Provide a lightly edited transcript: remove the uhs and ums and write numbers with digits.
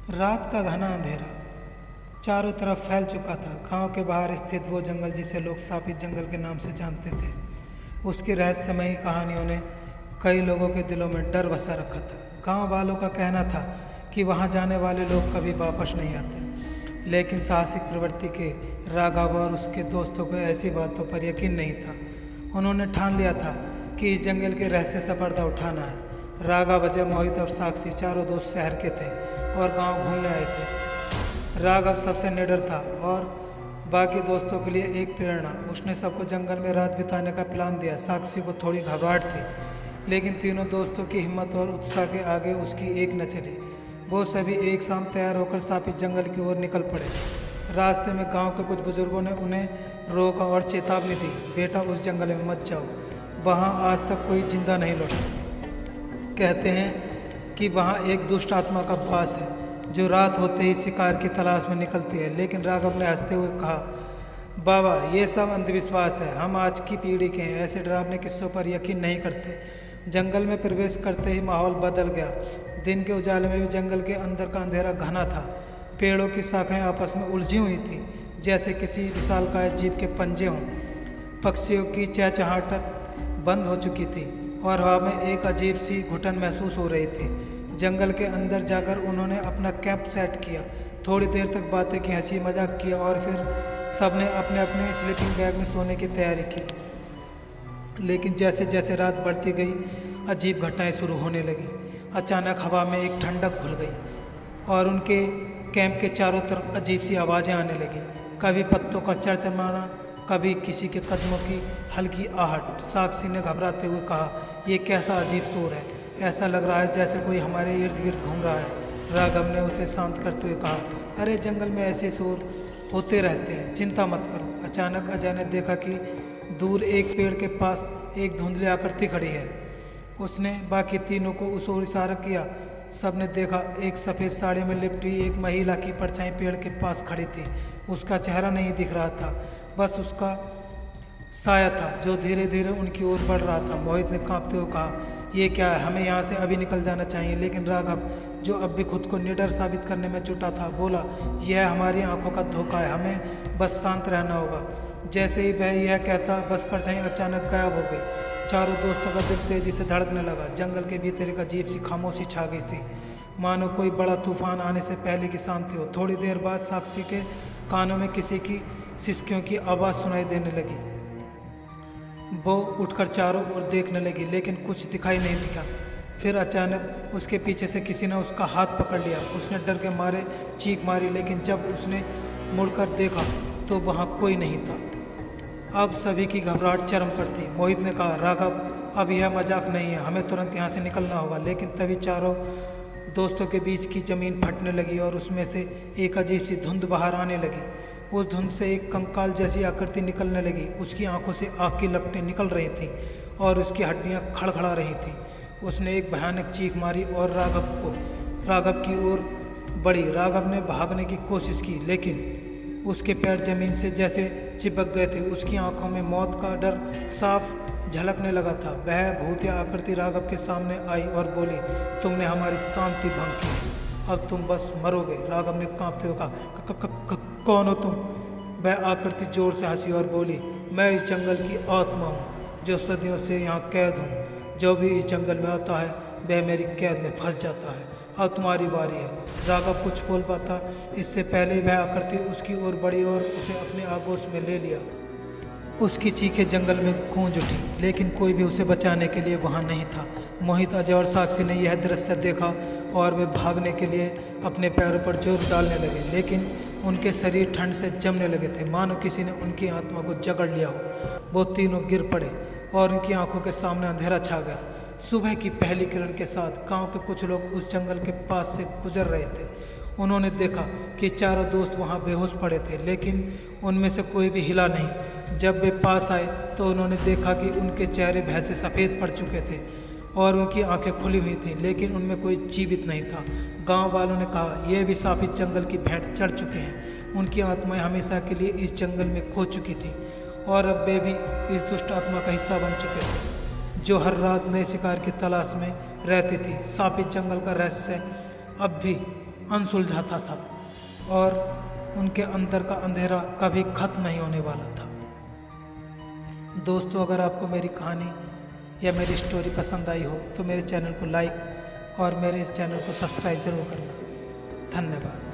रात का घना अंधेरा चारों तरफ फैल चुका था। गांव के बाहर स्थित वो जंगल जिसे लोग सापित जंगल के नाम से जानते थे, उसकी रहस्यमयी कहानियों ने कई लोगों के दिलों में डर बसा रखा था। गांव वालों का कहना था कि वहां जाने वाले लोग कभी वापस नहीं आते, लेकिन साहसिक प्रवृत्ति के राघव और उसके दोस्तों को ऐसी बातों पर यकीन नहीं था। उन्होंने ठान लिया था कि इस जंगल के रहस्य से पर्दा उठाना है। राघव, अजय, मोहित और साक्षी चारों दोस्त शहर के थे और गांव घूमने आए थे। राघव सबसे निडर था और बाकी दोस्तों के लिए एक प्रेरणा। उसने सबको जंगल में रात बिताने का प्लान दिया। साक्षी को थोड़ी घबराहट थी, लेकिन तीनों दोस्तों की हिम्मत और उत्साह के आगे उसकी एक न चली। वो सभी एक शाम तैयार होकर सापित जंगल की ओर निकल पड़े। रास्ते में गांव के कुछ बुजुर्गों ने उन्हें रोका और चेतावनी दी, बेटा उस जंगल में मत जाओ, वहाँ आज तक कोई जिंदा नहीं लौटा। कहते हैं कि वहाँ एक दुष्ट आत्मा का वास है जो रात होते ही शिकार की तलाश में निकलती है। लेकिन राघव ने हंसते हुए कहा, बाबा ये सब अंधविश्वास है, हम आज की पीढ़ी के हैं, ऐसे डरावने किस्सों पर यकीन नहीं करते। जंगल में प्रवेश करते ही माहौल बदल गया। दिन के उजाले में भी जंगल के अंदर का अंधेरा घना था। पेड़ों की शाखाएं आपस में उलझी हुई थी, जैसे किसी विशालकाय जीव के पंजे हों। पक्षियों की चहचहाहट बंद हो चुकी थी और हवा में एक अजीब सी घुटन महसूस हो रही थी। जंगल के अंदर जाकर उन्होंने अपना कैंप सेट किया। थोड़ी देर तक बातें की, हंसी मजाक किया और फिर सबने अपने अपने स्लीपिंग बैग में सोने की तैयारी की। लेकिन जैसे जैसे रात बढ़ती गई, अजीब घटनाएं शुरू होने लगी। अचानक हवा में एक ठंडक घुल गई और उनके कैंप के चारों तरफ अजीब सी आवाज़ें आने लगी। कभी पत्तों का चरचराना, कभी किसी के कदमों की हल्की आहट। साक्षी ने घबराते हुए कहा, ये कैसा अजीब शोर है, ऐसा लग रहा है जैसे कोई हमारे इर्द गिर्द घूम रहा है। राघव ने उसे शांत करते हुए कहा, अरे जंगल में ऐसे शोर होते रहते हैं, चिंता मत करो। अचानक अजय ने देखा कि दूर एक पेड़ के पास एक धुंधली आकृति खड़ी है। उसने बाकी तीनों को उस ओर इशारा किया। सबने देखा, एक सफ़ेद साड़ी में लिपटी एक महिला की परछाई पेड़ के पास खड़ी थी। उसका चेहरा नहीं दिख रहा था, बस उसका साया था जो धीरे धीरे उनकी ओर बढ़ रहा था। मोहित ने कांपते हुए कहा, ये क्या है, हमें यहाँ से अभी निकल जाना चाहिए। लेकिन राघव, जो अब भी खुद को निडर साबित करने में जुटा था, बोला, यह हमारी आंखों का धोखा है, हमें बस शांत रहना होगा। जैसे ही वह यह कहता, बस परछाई अचानक गायब हो गई। चारों दोस्तों का दिल तेजी से धड़कने लगा। जंगल के भीतर एक अजीब सी खामोशी छा गई थी, मानो कोई बड़ा तूफान आने से पहले की शांति हो। थोड़ी देर बाद साक्षी के कानों में किसी की सिसकियों की आवाज़ सुनाई देने लगी। वो उठकर चारों ओर देखने लगी, लेकिन कुछ दिखाई नहीं दिखा। फिर अचानक उसके पीछे से किसी ने उसका हाथ पकड़ लिया। उसने डर के मारे चीख मारी, लेकिन जब उसने मुड़कर देखा तो वहाँ कोई नहीं था। अब सभी की घबराहट चरम पर थी। मोहित ने कहा, राघव, अब यह मजाक नहीं है, हमें तुरंत यहाँ से निकलना होगा। लेकिन तभी चारों दोस्तों के बीच की ज़मीन फटने लगी और उसमें से एक अजीब सी धुंध बाहर आने लगी। उस धुंध से एक कंकाल जैसी आकृति निकलने लगी। उसकी आंखों से आग की लपटें निकल रही थीं और उसकी हड्डियां खड़खड़ा रही थीं। उसने एक भयानक चीख मारी और राघव की ओर बढ़ी। राघव ने भागने की कोशिश की, लेकिन उसके पैर जमीन से जैसे चिपक गए थे। उसकी आंखों में मौत का डर साफ झलकने लगा था। वह भूतिया आकृति राघव के सामने आई और बोली, तुमने हमारी शांति भंग की, अब तुम बस मरोगे। राघव ने कांपते हुए कहा, कौन हो तुम? वह आकृति जोर से हंसी और बोली, मैं इस जंगल की आत्मा हूँ जो सदियों से यहाँ कैद हूँ। जो भी इस जंगल में आता है वह मेरी कैद में फंस जाता है। अब तुम्हारी बारी है। राघव कुछ बोल पाता इससे पहले वह आकृति उसकी ओर बढ़ी और उसे अपने आगोश में ले लिया। उसकी चीखें जंगल में गूंज उठी, लेकिन कोई भी उसे बचाने के लिए वहाँ नहीं था। मोहित, अजय और साक्षी ने यह दृश्य देखा और वे भागने के लिए अपने पैरों पर जोर डालने लगे, लेकिन उनके शरीर ठंड से जमने लगे थे, मानो किसी ने उनकी आत्मा को जकड़ लिया हो। वो तीनों गिर पड़े और उनकी आंखों के सामने अंधेरा छा गया। सुबह की पहली किरण के साथ गांव के कुछ लोग उस जंगल के पास से गुजर रहे थे। उन्होंने देखा कि चारों दोस्त वहां बेहोश पड़े थे, लेकिन उनमें से कोई भी हिला नहीं। जब वे पास आए तो उन्होंने देखा कि उनके चेहरे भय से सफ़ेद पड़ चुके थे और उनकी आंखें खुली हुई थीं, लेकिन उनमें कोई जीवित नहीं था। गांव वालों ने कहा, यह भी सापित जंगल की भेंट चढ़ चुके हैं। उनकी आत्माएं हमेशा के लिए इस जंगल में खो चुकी थी और अब वे भी इस दुष्ट आत्मा का हिस्सा बन चुके थे, जो हर रात नए शिकार की तलाश में रहती थी। सापित जंगल का रहस्य अब भी अनसुलझाता था और उनके अंदर का अंधेरा कभी खत्म नहीं होने वाला था। दोस्तों, अगर आपको मेरी कहानी या मेरी स्टोरी पसंद आई हो तो मेरे चैनल को लाइक और मेरे इस चैनल को सब्सक्राइब ज़रूर करना। धन्यवाद।